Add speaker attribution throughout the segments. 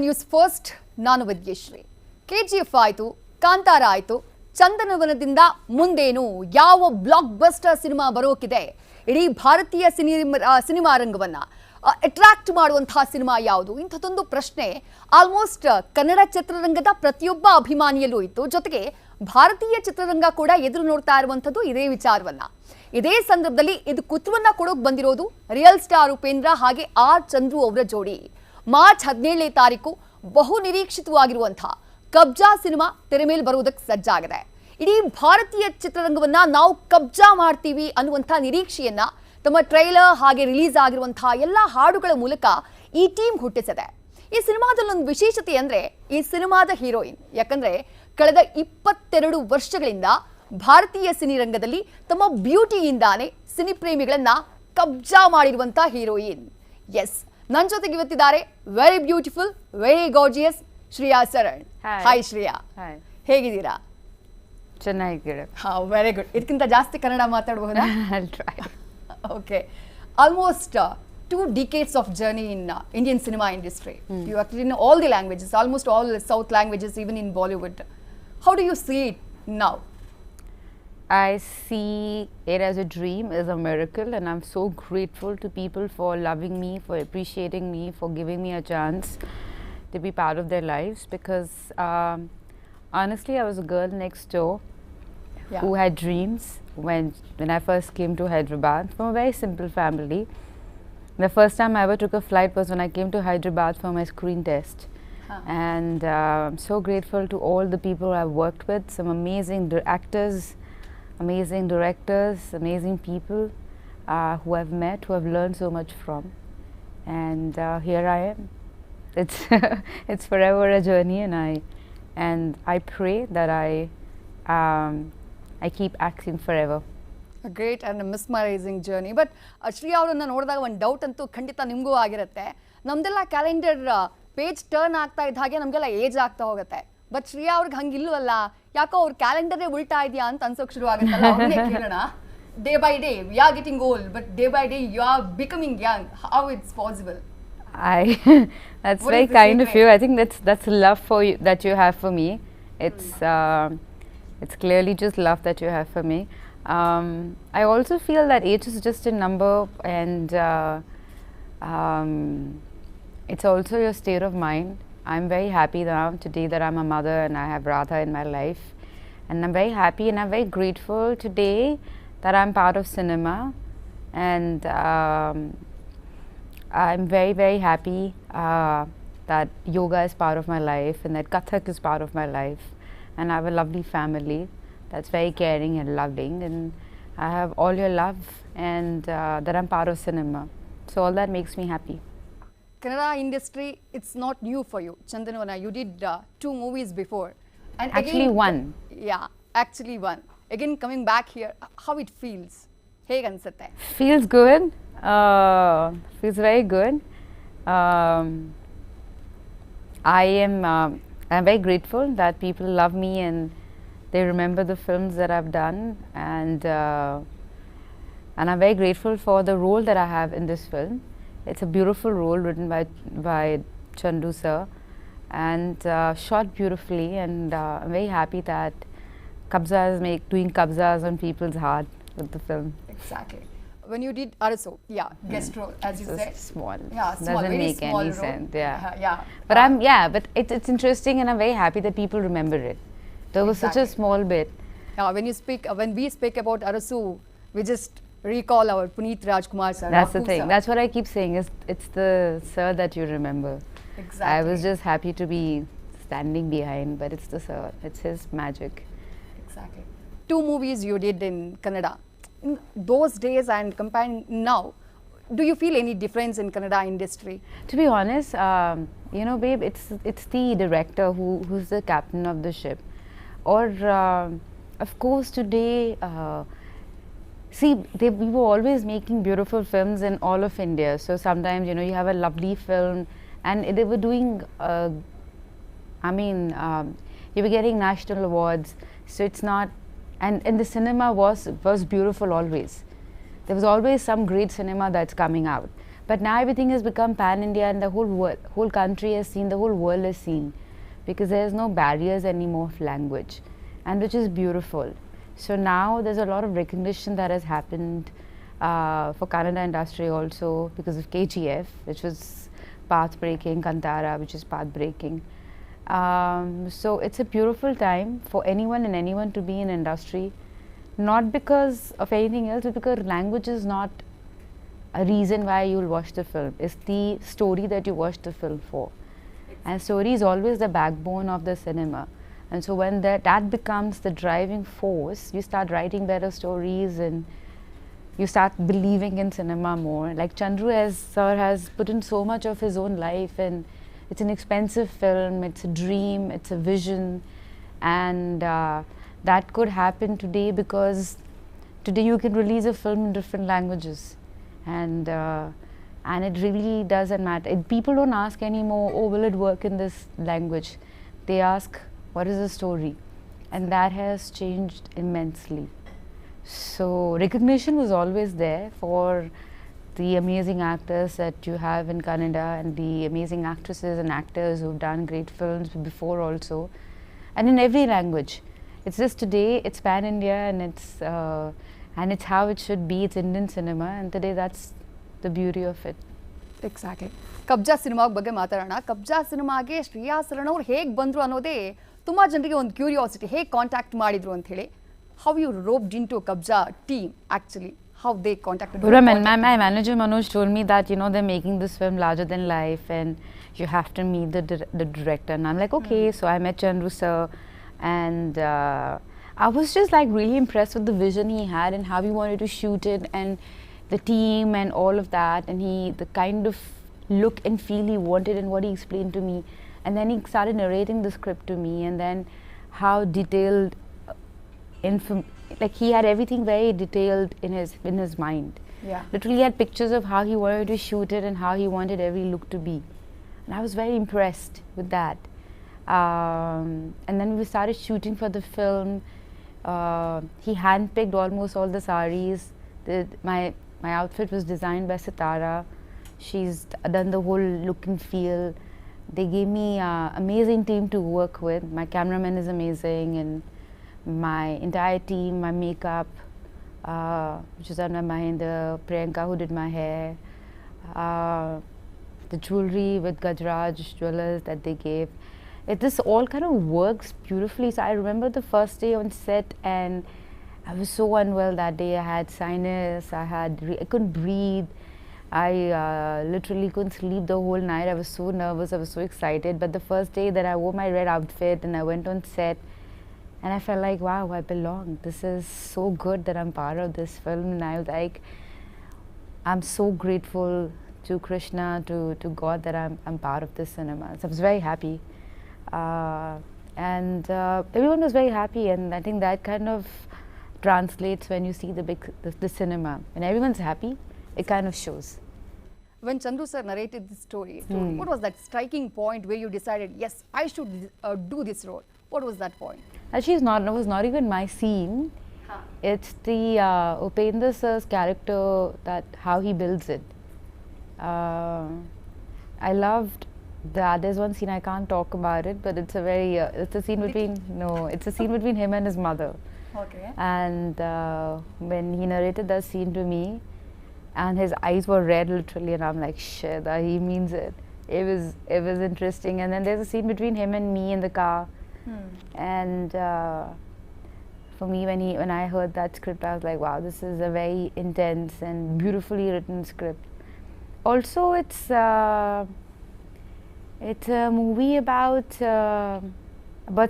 Speaker 1: News first ನಾನು Vidyashree. KGF ಆಯಿತು, ಕಾಂತಾರ ಆಯಿತು, ಚಂದನವನದಿಂದ ಮುಂದೇನು ಯಾವ ಬ್ಲಾಕ್ ಬಸ್ಟರ್ ಸಿನಿಮಾ ಬರೋಕಿದೆ? ಇಡೀ ಭಾರತೀಯ ಸಿನಿಮಾ ರಂಗವನ್ನ ಅಟ್ರಾಕ್ಟ್ ಮಾಡುವಂತಹ ಸಿನಿಮಾ ಯಾವುದು? ಇಂಥದ್ದೊಂದು ಪ್ರಶ್ನೆ ಆಲ್ಮೋಸ್ಟ್ ಕನ್ನಡ ಚಿತ್ರರಂಗದ ಪ್ರತಿಯೊಬ್ಬ ಅಭಿಮಾನಿಯಲ್ಲೂ ಇತ್ತು. ಜೊತೆಗೆ ಭಾರತೀಯ ಚಿತ್ರರಂಗ ಕೂಡ ಎದುರು ನೋಡ್ತಾ ಇರುವಂಥದ್ದು ಇದೇ ವಿಚಾರವನ್ನ. ಇದೇ ಸಂದರ್ಭದಲ್ಲಿ ಇದು ಕುತೂಹಲವನ್ನ ಕೊಡೋಕೆ ಬಂದಿರೋದು ರಿಯಲ್ ಸ್ಟಾರ್ ಉಪೇಂದ್ರ ಹಾಗೆ ಆರ್ ಚಂದ್ರು ಅವರ ಜೋಡಿ. ಮಾರ್ಚ್ 17ನೇ ತಾರೀಕು ಬಹು ನಿರೀಕ್ಷಿತವಾಗಿರುವಂತಹ ಕಬ್ಜಾ ಸಿನಿಮಾ ತೆರೆ ಮೇಲೆ ಬರುವುದಕ್ಕೆ ಸಜ್ಜಾಗಿದೆ. ಇಡೀ ಭಾರತೀಯ ಚಿತ್ರರಂಗವನ್ನ ನಾವು ಕಬ್ಜಾ ಮಾಡ್ತೀವಿ ಅನ್ನುವಂಥ ನಿರೀಕ್ಷೆಯನ್ನ ತಮ್ಮ ಟ್ರೈಲರ್ ಹಾಗೆ ರಿಲೀಸ್ ಆಗಿರುವಂತಹ ಎಲ್ಲ ಹಾಡುಗಳ ಮೂಲಕ ಈ ಟೀಮ್ ಹುಟ್ಟಿಸಿದೆ. ಈ ಸಿನಿಮಾದಲ್ಲಿ ಒಂದು ವಿಶೇಷತೆ ಅಂದ್ರೆ ಈ ಸಿನಿಮಾದ ಹೀರೋಯಿನ್. ಯಾಕಂದ್ರೆ ಕಳೆದ 22 ವರ್ಷಗಳಿಂದ ಭಾರತೀಯ ಸಿನಿರಂಗದಲ್ಲಿ ತಮ್ಮ ಬ್ಯೂಟಿಯಿಂದಾನೆ ಸಿನಿ ಪ್ರೇಮಿಗಳನ್ನ ಕಬ್ಜಾ ಮಾಡಿರುವಂತಹ ಹೀರೋಯಿನ್. ಎಸ್, ನನ್ನ ಜೊತೆಗೆ ಇವತ್ತಿದ್ದಾರೆ very beautiful, very gorgeous Shreya Saran. Hi Shreya, ಹೇಗಿದ್ದೀರಾ?
Speaker 2: ಚೆನ್ನಾಗಿದ್ದೀರಾ?
Speaker 1: ವೆರಿ ಗುಡ್. ಇದಕ್ಕಿಂತ ಜಾಸ್ತಿ ಕನ್ನಡ ಮಾತಾಡಬಹುದಾ? Okay. Almost 2 decades of journey in Indian cinema industry. You acted in all the languages, almost all South languages, even in Bollywood. How do you see it now?
Speaker 2: I see it as a dream, as a miracle, and I'm so grateful to people for loving me, for appreciating me, for giving me a chance to be part of their lives. Because honestly, I was a girl next door who had dreams when I first came to Hyderabad from a very simple family. The first time I ever took a flight was when I came to Hyderabad for my screen test. And I'm so grateful to all the people I've worked with, some amazing actors, amazing directors, amazing people who I've met, who I've learned so much from. And here I am. It's forever a journey, and I pray that I keep acting forever.
Speaker 1: A great and a mesmerizing journey. But Shreya ಅವರನ್ನ ನೋಡಿದಾಗ ಒಂದು doubt ಅಂತೂ ಖಂಡಿತ ನಿಮಗೂ ಆಗಿರುತ್ತೆ. ನಮ್ದೆಲ್ಲ calendar page turn ಆಗ್ತಾ ಇದ್ದ ಹಾಗೆ ನಮಗೆಲ್ಲ ಏಜ್ ಆಗ್ತಾ ಹೋಗುತ್ತೆ. ಬಟ್ ಶ್ರೇಯಾ ಅವ್ರಿಗೆ ಹಂಗಿಲ್ವಲ್ಲ, ಯಾಕೋ ಅವ್ರ ಕ್ಯಾಲೆಂಡರೇ ಉಲ್ಟಾ ಇದೆಯಾ ಅಂತ ಅನ್ಸೋಕ್ ಶುರು ಆಗುತ್ತಲ್ಲ. ಅವ್ರನ್ನೇ ಕೇಳೋಣ. Day by day we are getting old, but day by day you are becoming young. How it's possible?
Speaker 2: That's very kind of you. I think that's love for you that you have for me. It's clearly just love that you have for me. I also feel that age is just a number, and it's also your state of mind. I'm very happy now today that I'm a mother and I have Radha in my life, and I'm very happy and I'm very grateful today that I'm part of cinema, and I'm very, very happy that yoga is part of my life and that Kathak is part of my life, and I have a lovely family that's very caring and loving, and I have all your love, and that I'm part of cinema. So all that makes me happy.
Speaker 1: Kannada industry, it's not new for you. Chandanavana, you did 2 movies before. And
Speaker 2: actually
Speaker 1: again,
Speaker 2: one.
Speaker 1: Yeah, actually one. Again coming back here, how it feels? Hege ansutte?
Speaker 2: Feels good. Feels very good. I'm very grateful that people love me and they remember the films that I've done, and I'm very grateful for the role that I have in this film. It's a beautiful role written by Chandu sir, and shot beautifully, and I'm very happy that Kabzaa is doing Kabzaas on people's heart with the film.
Speaker 1: Exactly. When you did Arasu, guest role, as you said.
Speaker 2: Small.
Speaker 1: Yeah, small,
Speaker 2: doesn't
Speaker 1: very
Speaker 2: make
Speaker 1: small
Speaker 2: any
Speaker 1: role.
Speaker 2: sense. Yeah.
Speaker 1: But
Speaker 2: but it's interesting, and I'm very happy that people remember it. There was such a small bit.
Speaker 1: Yeah, when we speak about Arasu, we just recall our Puneet Rajkumar sir.
Speaker 2: That's the thing. That's what I keep saying. It's the sir that you remember.
Speaker 1: Exactly.
Speaker 2: I was just happy to be standing behind, but it's the sir. It's his magic.
Speaker 1: Exactly. 2 movies you did in Kannada. In those days and comparing now, do you feel any difference in Kannada industry?
Speaker 2: To be honest, babe, it's the director who's the captain of the ship. Or of course today, we were always making beautiful films in all of India. So sometimes you have a lovely film, and they were doing. You were getting national awards. So it's not, and the cinema was beautiful always. There was always some great cinema that's coming out. But now everything has become pan-India, and the whole country has seen, the whole world has seen, because there's no barriers anymore of language, and which is beautiful. So now there's a lot of recognition that has happened for Kannada industry also, because of KGF, which was path-breaking, Kantara, which is path-breaking. So it's a beautiful time for anyone and anyone to be in industry, not because of anything else, but because language is not a reason why you'll watch the film. It's the story that you watch the film for. And story is always the backbone of the cinema. And so when that becomes the driving force, you start writing better stories and you start believing in cinema more. Like Chandru has put in so much of his own life, and it's an expensive film, it's a dream, it's a vision, and that could happen today because today you can release a film in different languages. And it really doesn't matter. People don't ask anymore, oh, will it work in this language? They ask, what is the story? And that has changed immensely. So recognition was always there for the amazing actors that you have in Kannada, and the amazing actresses and actors who've done great films before also, and in every language. It's just today, it's pan-India, and it's how it should be. It's Indian cinema, and today that's the beauty of it.
Speaker 1: Exactly. Kabzaa ಸಿನಿಮಾಗ ಬಗ್ಗೆ ಮಾತಾಡೋಣ. ಕಬ್ಜಾ ಸಿನಿಮಾಗೆ ಶ್ರೇಯಾ ಸರಣ್ ಅವ್ರು ಹೇಗೆ ಬಂದರು ಅನ್ನೋದೇ ತುಂಬ ಜನರಿಗೆ ಒಂದು ಕ್ಯೂರಿಯಾಸಿಟಿ. ಹೇಗೆ ಕಾಂಟ್ಯಾಕ್ಟ್ ಮಾಡಿದ್ರು ಅಂತ ಹೇಳಿ. How you roped in to Kabzaa team actually? How they contacted you?
Speaker 2: My manager Manoj told me that, you know, they're making this film larger than life and you have to meet the director. And I'm like, okay. So I met Chandru sir, and I was just like really impressed with the vision he had and how he wanted to shoot it, and the team and all of that, and the kind of look and feel he wanted and what he explained to me. And then he started narrating the script to me, and then how detailed like he had everything very detailed in his mind.
Speaker 1: Yeah.
Speaker 2: Literally, he had pictures of how he wanted to shoot it and how he wanted every look to be, and I was very impressed with that. And then we started shooting for the film. He handpicked almost all the sarees. My outfit was designed by Sitara. She's done the whole look and feel. They gave me an amazing team to work with. My cameraman is amazing, and my entire team, my makeup, which was done by Mahinder, Priyanka who did my hair, the jewelry with Gajraj jewelers that they gave. This all kind of works beautifully. So I remember the first day on set, and I was so unwell that day. I had sinus, I couldn't breathe. I literally couldn't sleep the whole night. I was so nervous, I was so excited. But the first day that I wore my red outfit and I went on set, and I felt like, wow, I belong. This is so good that I'm part of this film. And I was like, I'm so grateful to Krishna, to God, that I'm part of this cinema. So I was very happy. And everyone was very happy, and I think that kind of translates when you see the cinema. When everyone's happy, it kind of shows.
Speaker 1: When Chandru sir narrated this story, what was that striking point where you decided, yes, I should do this role? What was that point?
Speaker 2: Actually, it was not even my scene. It's the Upendra sir's character, that how he builds it. I loved that. There's one scene, I can't talk about it, but it's a very it's a scene between him and his mother.
Speaker 1: Okay.
Speaker 2: And when he narrated that scene to me, and his eyes were red literally, and I'm like, shit, he means it. It was interesting. And then there's a scene between him and me in the car. And for me, when I heard that script, I was like, wow, this is a very intense and beautifully written script. Also, it's a movie about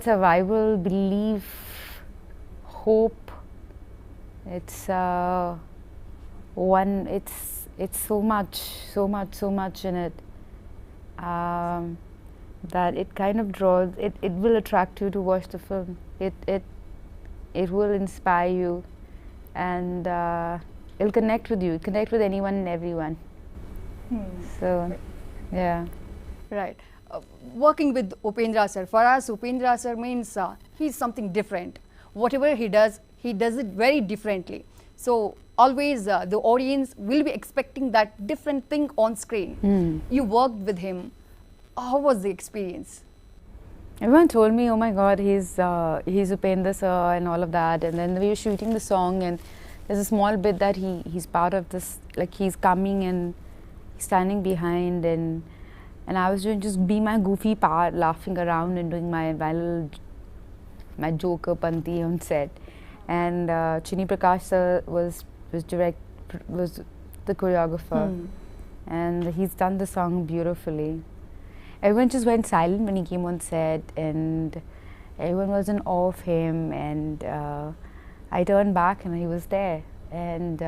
Speaker 2: survival, belief, hope. It's it's so much in it, that it kind of draws, it will attract you to watch the film. It will inspire you, and it'll connect with anyone and everyone. So, yeah.
Speaker 1: Right. Working with Upendra sir, for us, Upendra sir means he's something different. Whatever he does it very differently. So always the audience will be expecting that different thing on screen. You worked with him. How was the experience?
Speaker 2: Everyone told me, oh my God, he's Upendra sir and all of that. And then we were shooting the song, and there's a small bit that he's part of this, like he's coming and he's standing behind, and I was doing just be my goofy part, laughing around and doing my joker panti on set. And Chini Prakash sir was the choreographer, and he's done the song beautifully. Everyone just went silent when he came on set, and everyone was in awe of him. And I turned back, and he was there. And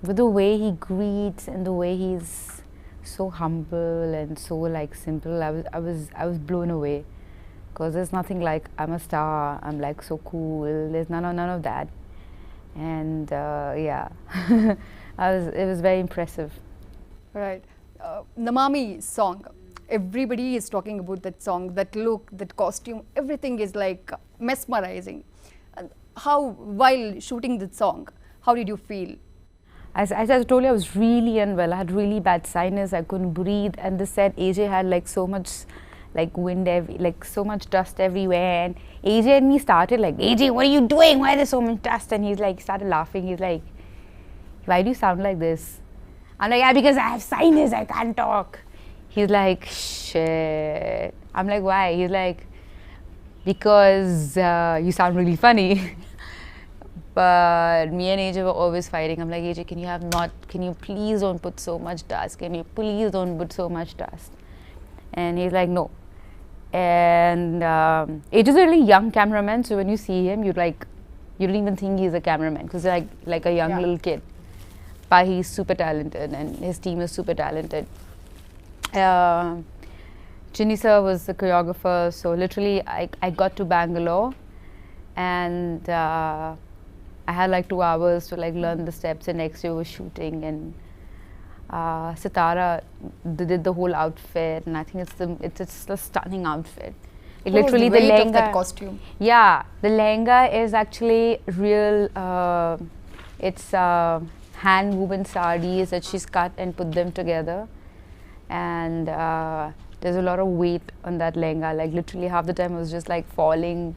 Speaker 2: with the way he greets and the way he's so humble and so like simple, I was blown away. Because there's nothing like I'm a star, I'm like so cool. There's none of that. And yeah, it was very impressive.
Speaker 1: Right. Namami song. Everybody is talking about that song, that look, that costume, everything is like mesmerizing. How, while shooting that song, how did you feel?
Speaker 2: As I told you, I was really unwell. I had really bad sinus. I couldn't breathe. And the set, AJ had like so much like wind, like so much dust everywhere. And AJ and me started like, AJ, what are you doing? Why is there so much dust? And he's like, started laughing. He's like, why do you sound like this? I'm like, yeah, because I have sinus. I can't talk. He's like, shit. I'm like, why? He's like, because you sound really funny. But me and AJ were always fighting. I'm like, AJ, can you please don't put so much dust? Can you please don't put so much dust? And he's like, no. And AJ is a really young cameraman, so when you see him, you don't even think he's a cameraman, because he's like a young little kid. But he's super talented, and his team is super talented. Chinni sir was the choreographer, so literally I got to Bangalore, and I had like 2 hours to like learn the steps, and next day we were shooting, and Sitara did the whole outfit, and I think it's a stunning outfit.
Speaker 1: What literally was the weight of that costume?
Speaker 2: Yeah, the lehenga is actually real. It's hand woven sarees that she's cut and put them together, and there's a lot of weight on that lehenga. Like literally half the time I was just like falling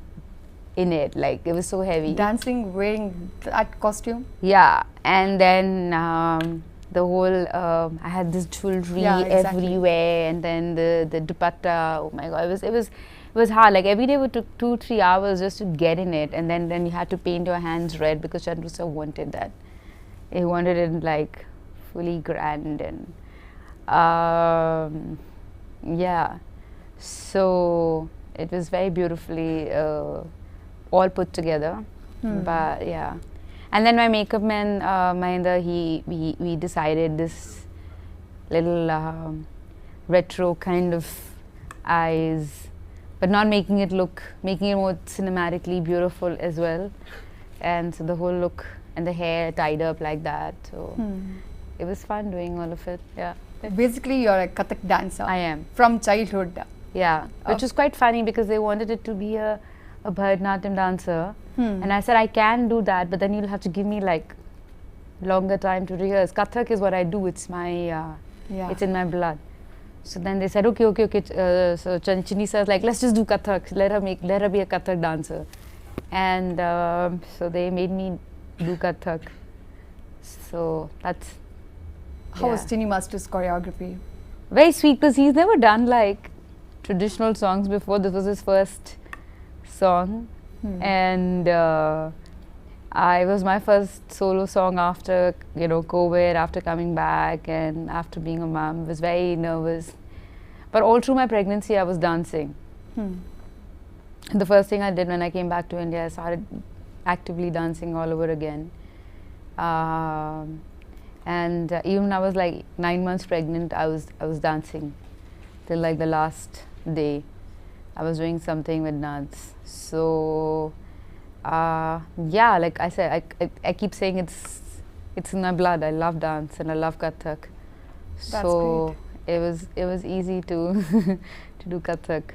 Speaker 2: in it, like it was so heavy.
Speaker 1: Dancing wearing that costume?
Speaker 2: Yeah, and then the whole I had this jewelry everywhere, and then the dupatta. Oh my God, it was hard. Like every day we took 2-3 hours just to get in it, and then you had to paint your hands red because Chandru sir wanted that. He wanted it like fully grand, and yeah, so it was very beautifully all put together. But yeah, and then my makeup man Mahendra, we decided this little retro kind of eyes, but not making it more cinematically beautiful as well. And so the whole look and the hair tied up like that, so it was fun doing all of it. Yeah,
Speaker 1: basically you're a Kathak dancer.
Speaker 2: I am
Speaker 1: from childhood.
Speaker 2: Yeah, which was quite funny because they wanted it to be a Bharatanatyam dancer, and I said I can do that, but then you'll have to give me like longer time to rehearse. Kathak is what I do. It's my it's in my blood. So then they said okay. So Chinni sir was like, let's just do Kathak. Let her be a Kathak dancer, and so they made me do Kathak. So that's
Speaker 1: how was Chinni master's choreography?
Speaker 2: Very sweet, because he's never done like traditional songs before. This was his first song, and it was my first solo song after COVID, after coming back and after being a mom. I was very nervous, but all through my pregnancy I was dancing. The first thing I did when I came back to India, I started actively dancing all over again, and even when I was like 9 months pregnant, I was dancing till like the last day. I was doing something with dance. So yeah, like I said, I keep saying it's in my blood. I love dance and I love Kathak.
Speaker 1: That's
Speaker 2: so
Speaker 1: great.
Speaker 2: it was easy to to do Kathak.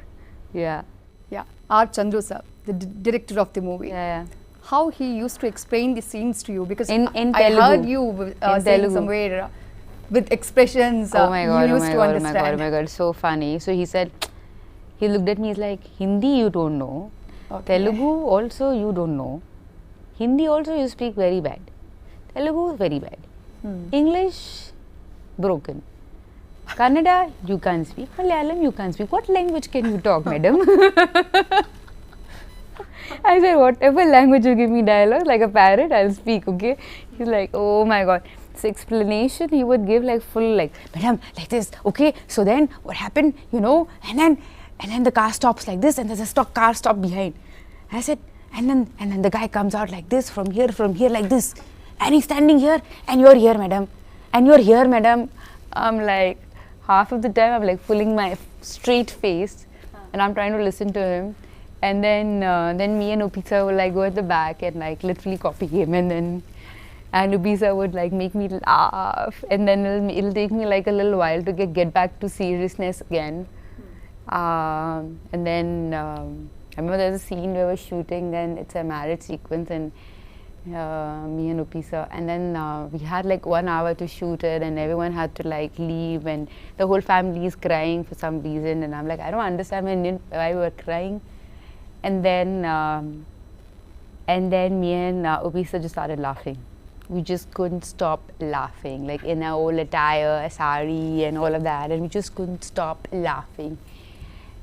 Speaker 2: Yeah.
Speaker 1: Yeah, R. Chandru sir, the director of the movie.
Speaker 2: Yeah.
Speaker 1: how he used to explain the scenes to you? Because
Speaker 2: In
Speaker 1: I heard
Speaker 2: Telugu.
Speaker 1: you
Speaker 2: In
Speaker 1: saying
Speaker 2: Telugu.
Speaker 1: somewhere with expressions
Speaker 2: Oh my god,
Speaker 1: you
Speaker 2: oh
Speaker 1: used
Speaker 2: my
Speaker 1: to
Speaker 2: god, oh my
Speaker 1: understand.
Speaker 2: god, oh my god, so funny. So he said, he looked at me, he's like, Hindi you don't know,
Speaker 1: Okay.
Speaker 2: Telugu also you don't know, Hindi also you speak very bad, Telugu very bad, English broken, Kannada you can't speak, Malayalam you can't speak, what language can you talk, madam? I said, whatever language you give me dialogue, like a parrot, I'll speak, okay? He's like, oh my god. So explanation he would give like full like, madam, like this, okay? So then what happened, you know? And then the car stops like this and there's a car stop behind. I said, and then the guy comes out like this, from here like this. And he's standing here and you're here, madam. And you're here, madam. I'm like, half of the time I'm like pulling my straight face and I'm trying to listen to him. And then me and Upisa would like go at the back and like literally copy him, and Upisa would like make me laugh, and then it'll take me like a little while to get back to seriousness again. And then I remember there's a scene we were shooting, and it's a marriage sequence, and me and Upisa, and then we had like 1 hour to shoot it, and everyone had to like leave, and the whole family is crying for some reason, and I'm like, I don't understand why we were crying. And then me and Upisa just started laughing. We just couldn't stop laughing, like in our old attire, sari and all of that, and we just couldn't stop laughing.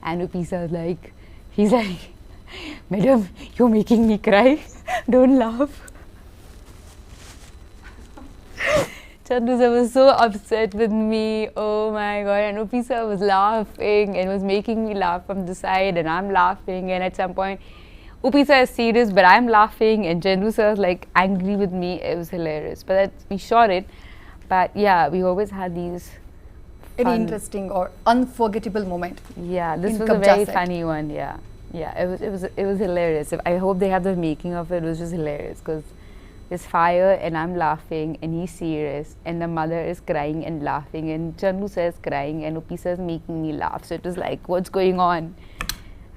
Speaker 2: And Upisa was like, he's like, madam, you're making me cry, don't laugh. Chandu sir was so upset with me, oh my god, and Upisa was laughing and was making me laugh from the side, and I'm laughing, and at some point Upisa is serious but I'm laughing, and Chandu sir was like angry with me. It was hilarious, but we shot it. But yeah, we always had these
Speaker 1: Any interesting or unforgettable moment?
Speaker 2: Yeah, this
Speaker 1: in
Speaker 2: was a
Speaker 1: Kabzaa
Speaker 2: very
Speaker 1: set?
Speaker 2: funny one. Yeah, it was hilarious. I hope they have the making of it. It was just hilarious because there's fire and I'm laughing and he's serious and the mother is crying and laughing and Chandu says crying and Upisa is making me laugh. So it was like, what's going on?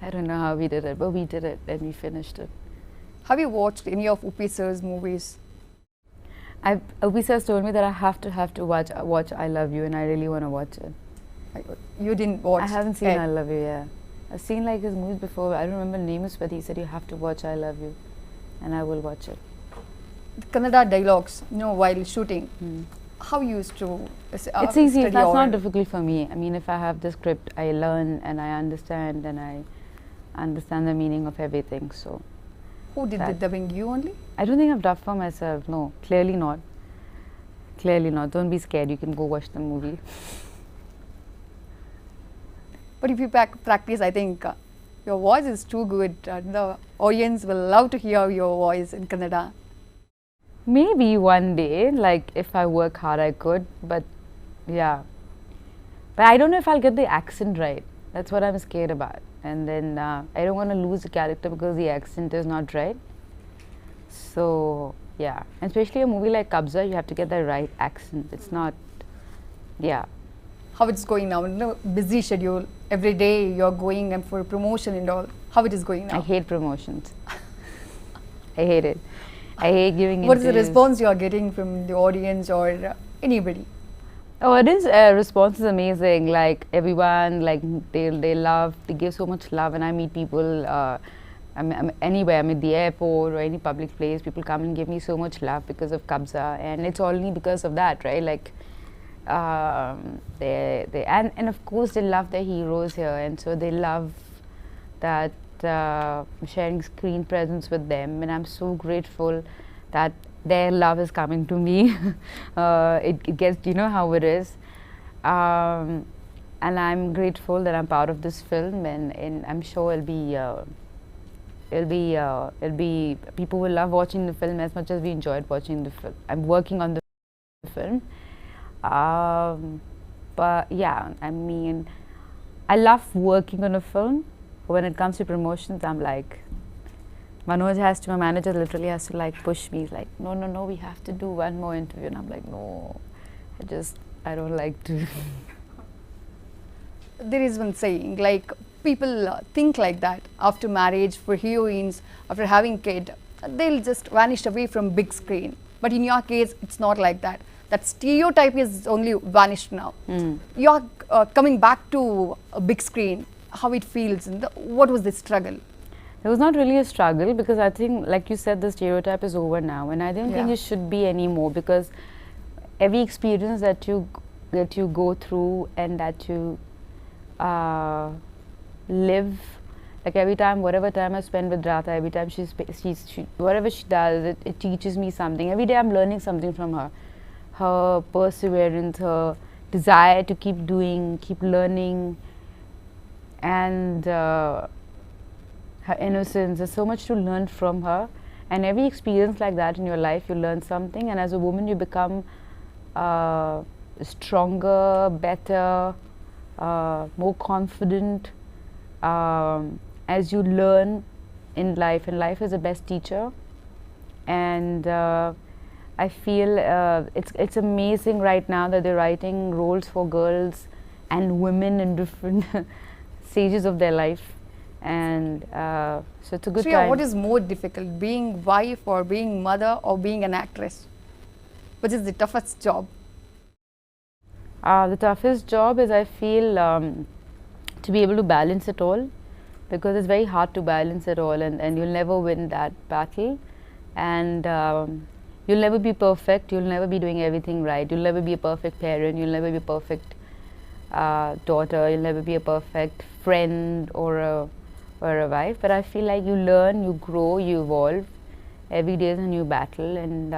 Speaker 2: I don't know how we did it, but we did it and we finished it.
Speaker 1: Have you watched any of Upisa's movies?
Speaker 2: Upisa has told me that I have to watch I Love You, and I really want to watch it.
Speaker 1: You didn't watch?
Speaker 2: I haven't seen
Speaker 1: it.
Speaker 2: I Love You, yeah. I've seen like his movies before. I don't remember the names, but he said you have to watch I Love You, and I will watch it.
Speaker 1: The Kannada dialogues, while shooting. How you used to
Speaker 2: It's easy.
Speaker 1: study
Speaker 2: That's
Speaker 1: or-
Speaker 2: not difficult for me. I mean, if I have the script, I learn and I understand the meaning of everything. So
Speaker 1: Who did the dubbing? You only?
Speaker 2: I don't think I've dubbed for myself. No, clearly not. Clearly not. Don't be scared. You can go watch the movie.
Speaker 1: But if you practice, I think your voice is too good. The audience will love to hear your voice in Kannada.
Speaker 2: Maybe one day, like if I work hard, I could. But yeah. But I don't know if I'll get the accent right. That's what I'm scared about. And then I don't want to lose the character because the accent is not right. So yeah, and especially a movie like Kabzaa, you have to get the right accent. It's not, yeah.
Speaker 1: How it's going now? Busy schedule. Every day you're going and for promotion and all. How it is going now?
Speaker 2: I hate promotions. I hate it. I hate giving
Speaker 1: What is the
Speaker 2: interviews.
Speaker 1: response you are getting from the audience or anybody?
Speaker 2: Oh, it is. Response is amazing. Like everyone, like they give so much love. And I meet people. I'm anywhere. I'm at the airport or any public place. People come and give me so much love because of Kabzaa, and it's only because of that, right? Like, and of course they love their heroes here, and so they love that sharing screen presence with them, and I'm so grateful that their love is coming to me. It gets, you know how it is, and I'm grateful that I'm part of this film, and I'm sure it'll be people will love watching the film as much as we enjoyed watching the film. I'm working on the film, but yeah, I mean, I love working on a film. When it comes to promotions, I'm like, my manager literally has to like push me. He's like, no, we have to do one more interview. And I'm like, no, I don't like to.
Speaker 1: There is one saying, like people think like that after marriage for heroines, after having kid, they'll just vanish away from big screen. But in your case, it's not like that. That stereotype is only vanished now. You're coming back to a big screen. How it feels? And what was the struggle?
Speaker 2: It was not really a struggle because I think, like you said, the stereotype is over now, and I don't think it should be anymore, because every experience that you go through and that you live, like every time, whatever time I spend with Radha, every time she whatever she does, it teaches me something. Every day I'm learning something from her. Her perseverance, her desire to keep doing, keep learning, and her innocence. There's so much to learn from her, and every experience like that in your life, you learn something, and as a woman you become stronger, better, more confident as you learn in life, and life is the best teacher. And I feel it's amazing right now that they're writing roles for girls and women in different stages of their life. And so it's a good
Speaker 1: Shriya,
Speaker 2: time.
Speaker 1: what is more difficult, being wife or being mother or being an actress? Which is the toughest job?
Speaker 2: The toughest job is, I feel, to be able to balance it all, because it's very hard to balance it all, and you'll never win that battle, and you'll never be perfect, you'll never be doing everything right, you'll never be a perfect parent, you'll never be a perfect daughter, you'll never be a perfect friend or a wife. But I feel like you learn, you grow, you evolve. Every day is a new battle, and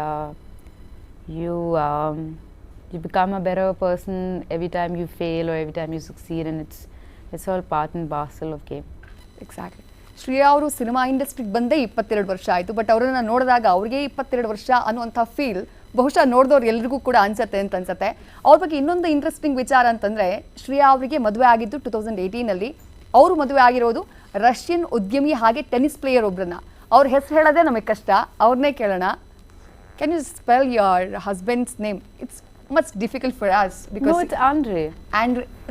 Speaker 2: you become a better person every time you fail or every time you succeed, and it's all part and parcel of game.
Speaker 1: Exactly. Shreya ಅವರು cinema ಇಂಡಸ್ಟ್ರಿಗೆ ಬಂದೇ 22 ವರ್ಷ ಆಯಿತು, but ಅವರನ್ನು ನೋಡಿದಾಗ ಅವ್ರಿಗೆ 22 ವರ್ಷ ಅನ್ನುವಂಥ ಫೀಲ್ ಬಹುಶಃ ನೋಡಿದವ್ರು ಎಲ್ರಿಗೂ ಕೂಡ ಅನ್ಸುತ್ತೆ ಅಂತ ಅನ್ಸುತ್ತೆ. ಅವ್ರ ಬಗ್ಗೆ ಇನ್ನೊಂದು ಇಂಟ್ರೆಸ್ಟಿಂಗ್ ವಿಚಾರ ಅಂತಂದರೆ, ಶ್ರೇಯಾ ಅವರಿಗೆ ಮದುವೆ ಆಗಿದ್ದು 2018ನಲ್ಲಿ. ಅವರು ಮದುವೆ ಆಗಿರೋದು ರಷ್ಯನ್ ಉದ್ಯಮಿ ಹಾಗೆ ಟೆನ್ನಿಸ್ ಪ್ಲೇಯರ್ ಒಬ್ಬರನ್ನ. ಅವ್ರ ಹೆಸರು ಹೇಳೋದೇ ನಮಗೆ ಕಷ್ಟ, ಅವ್ರನ್ನೇ ಕೇಳೋಣ. Can you spell your husband's name? It's much difficult for us because
Speaker 2: No, it's Andre.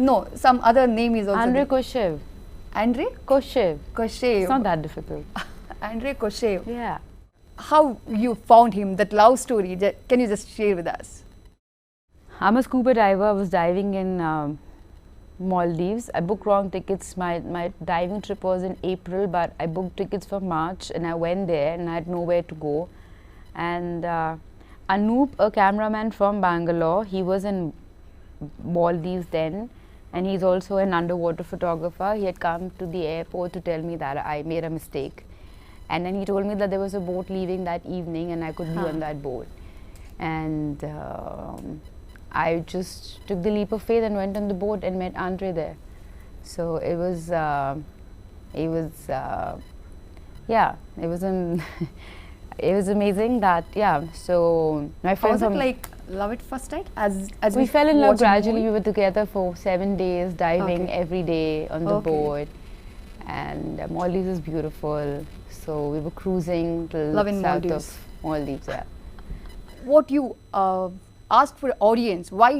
Speaker 1: No, some other name is also
Speaker 2: Andre
Speaker 1: there.
Speaker 2: Koshev.
Speaker 1: Andre
Speaker 2: Koshev.
Speaker 1: Koshev.
Speaker 2: It's not that difficult.
Speaker 1: Andre Koshev.
Speaker 2: Yeah.
Speaker 1: How you found him, that love story, can you just share with us?
Speaker 2: I'm a scuba diver. I was diving in Maldives. I booked wrong tickets. My diving trip was in April, but I booked tickets for March, and I went there and I had nowhere to go. And Anoop, a cameraman from Bangalore, he was in Maldives then, and he's also an underwater photographer. He had come to the airport to tell me that I made a mistake, and then he told me that there was a boat leaving that evening and I could be on that boat. And I just took the leap of faith and went on the boat and met Andre there. So it was it was amazing that, so my friends...
Speaker 1: Was it like love at first sight? As
Speaker 2: we fell in love
Speaker 1: watched the
Speaker 2: gradually.
Speaker 1: movie?
Speaker 2: We were together for 7 days, diving every day on the
Speaker 1: Okay.
Speaker 2: boat. And Maldives is beautiful. So we were cruising till
Speaker 1: Love in
Speaker 2: south
Speaker 1: Maldives.
Speaker 2: of Maldives, yeah.
Speaker 1: What you asked for audience, why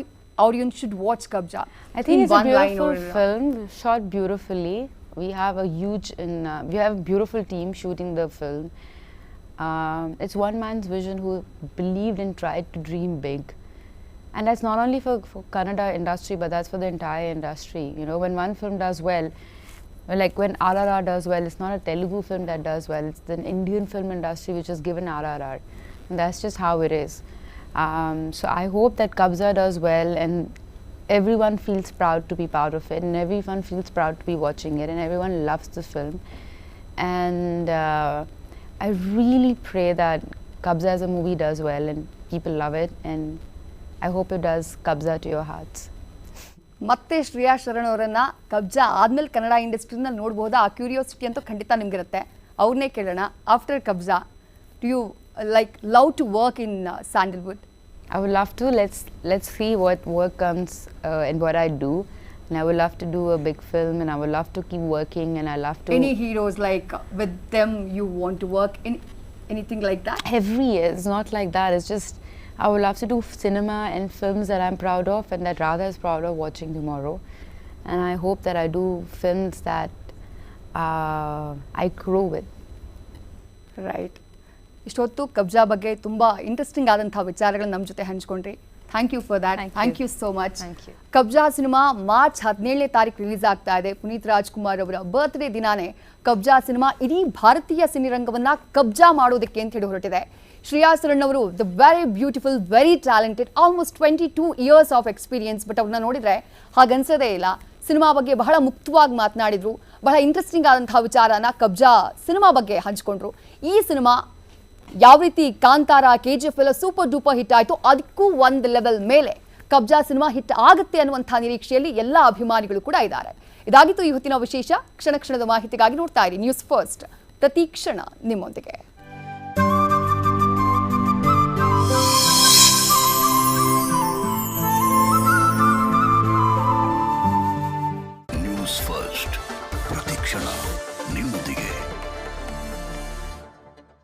Speaker 1: audience should watch Kabzaa?
Speaker 2: I think
Speaker 1: In
Speaker 2: it's a
Speaker 1: one line
Speaker 2: beautiful
Speaker 1: or
Speaker 2: film, shot beautifully. We have a beautiful team shooting the film. It's one man's vision who believed and tried to dream big. And that's not only for Kannada industry, but that's for the entire industry. You know, when one film does well, like when RRR does well, it's not a Telugu film that does well, it's the Indian film industry which has given RRR. And that's just how it is. So I hope that Kabzaa does well and everyone feels proud to be part of it, and everyone feels proud to be watching it, and everyone loves the film. And I really pray that Kabzaa as a movie does well and people love it, and I hope it does Kabzaa to your hearts.
Speaker 1: ಮತ್ತೆ ಶ್ರೇಯಾ ಶರಣ್ ಅವರನ್ನ ಕಬ್ಜಾ ಆದ್ಮೇಲೆ ಕನ್ನಡ ಇಂಡಸ್ಟ್ರಿನಲ್ಲಿ ನೋಡಬಹುದಾ? ಆ curiosity ಅಂತೂ ಖಂಡಿತ ನಿಮ್ಗಿರುತ್ತೆ. ಅವ್ರನ್ನೇ ಕೇಳೋಣ. After Kabzaa, do you love to work in Sandalwood?
Speaker 2: I would love to. Let's see what work comes and what I do. And I would love to do a big film, and I would love to keep working, and I love to...
Speaker 1: Any heroes like with them you want to work in? Anything like that?
Speaker 2: Every year, it's not like that. It's just I would love to do cinema and films that I'm proud of and that Radha is proud of watching tomorrow. And I hope that I do films that I grow with.
Speaker 1: Right. ಇಷ್ಟೊತ್ತು ಕಬ್ಜಾ ಬಗ್ಗೆ ತುಂಬಾ interesting ಆದಂತಹ ವಿಚಾರಗಳನ್ನ ನಮ್ಮ ಜೊತೆ ಹಂಚ್ಕೊಂಡ್ರಿ. Thank you for that. Thank you so much. Kabzaa cinema March 17ನೇ ತಾರೀಕು ರಿಲೀಸ್ ಆಗ್ತಾ ಇದೆ. ಪುನೀತ್ ರಾಜ್ಕುಮಾರ್ ಅವರ ಬರ್ತ್ಡೇ ದಿನಾನೇ ಕಬ್ಜಾ ಸಿನಿಮಾ ಇಡೀ ಭಾರತೀಯ ಸಿನಿರಂಗವನ್ನ ಕಬ್ಜಾ ಮಾಡೋದಕ್ಕೆ ಅಂತ ಹೇಳಿ ಹೊರಟಿದೆ. ಶ್ರೇಯಾ ಸರಣ್ ಅವರು the very beautiful, very talented, almost 22 years of experience. But ಅವ್ರನ್ನ ನೋಡಿದ್ರೆ ಹಾಗನ್ಸೋದೇ ಇಲ್ಲ. ಸಿನಿಮಾ ಬಗ್ಗೆ ಬಹಳ ಮುಕ್ತವಾಗಿ ಮಾತನಾಡಿದ್ರು. ಬಹಳ ಇಂಟ್ರೆಸ್ಟಿಂಗ್ ಆದಂತಹ ವಿಚಾರನ ಕಬ್ಜಾ ಸಿನಿಮಾ ಬಗ್ಗೆ ಹಂಚ್ಕೊಂಡ್ರು. ಈ ಸಿನಿಮಾ ಯಾವ ರೀತಿ ಕಾಂತಾರ, KGF ಎಲ್ಲ ಸೂಪರ್ ಡೂಪರ್ ಹಿಟ್ ಆಯಿತು, ಅದಕ್ಕೂ ಒಂದು ಲೆವೆಲ್ ಮೇಲೆ ಕಬ್ಜಾ ಸಿನಿಮಾ ಹಿಟ್ ಆಗುತ್ತೆ ಅನ್ನುವಂಥ ನಿರೀಕ್ಷೆಯಲ್ಲಿ ಎಲ್ಲ ಅಭಿಮಾನಿಗಳು ಕೂಡ ಇದ್ದಾರೆ. ಇದಾಗಿತ್ತು ಇವತ್ತಿನ ವಿಶೇಷ. ಕ್ಷಣ ಕ್ಷಣದ ಮಾಹಿತಿಗಾಗಿ ನೋಡ್ತಾ ಇರಿ ನ್ಯೂಸ್ ಫಸ್ಟ್, ಪ್ರತಿ ಕ್ಷಣ ನಿಮ್ಮೊಂದಿಗೆ.